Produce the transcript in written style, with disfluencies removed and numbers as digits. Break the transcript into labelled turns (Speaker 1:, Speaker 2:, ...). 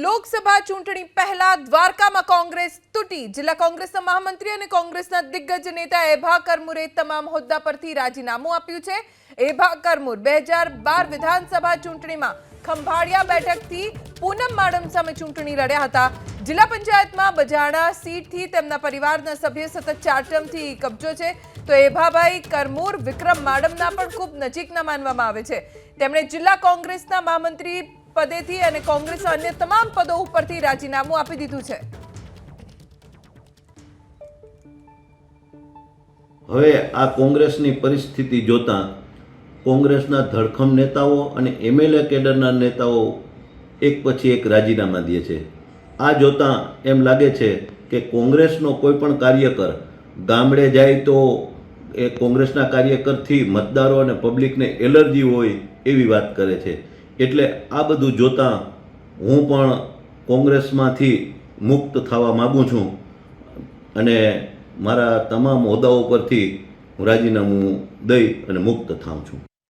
Speaker 1: લોકસભા ચૂંટણી પહેલા દ્વારકામાં કોંગ્રેસ તૂટી। જિલ્લા કોંગ્રેસના મહામંત્રી અને કોંગ્રેસના દિગ્ગજ નેતા એભા કરમુરે તમામ હોદ્દા પરથી રાજીનામું આપ્યું છે। એભા કરમુર 2012 વિધાનસભા ચૂંટણીમાં ખંભાળિયા બેઠકથી પૂનમ માડમ સામે ચૂંટણી લડ્યા હતા। જિલ્લા પંચાયતમાં બજાણા સીટથી તેમના પરિવારના સભ્ય સતત 4 ટર્મથી કબજો છે। તો એભાભાઈ કરમુર વિક્રમ માડમના પણ ખૂબ નજીકના માનવામાં આવે છે। તેમણે જિલ્લા કોંગ્રેસના મહામંત્રી પદેથી અને કોંગ્રેસના અન્ય તમામ પદો ઉપરથી રાજીનામું આપી દીધું છે।
Speaker 2: હવે આ કોંગ્રેસની પરિસ્થિતિ જોતા કોંગ્રેસના ધડખમ નેતાઓ અને એમએલએ કેડરના નેતાઓ એક પછી એક રાજીનામા દે છે। આ જોતા એમ લાગે છે કે કોંગ્રેસનો કોઈ પણ કાર્યકર ગામડે જાય તો એ કોંગ્રેસના કાર્યકરથી મતદારો અને પબ્લિકને એલર્જી હોય એવી વાત કરે છે। એટલે આ બધું જોતાં હું પણ કોંગ્રેસમાંથી મુક્ત થવા માગું છું અને મારા તમામ હોદ્દાઓ પરથી હું રાજીનામું દઈ અને મુક્ત થાઉં છું।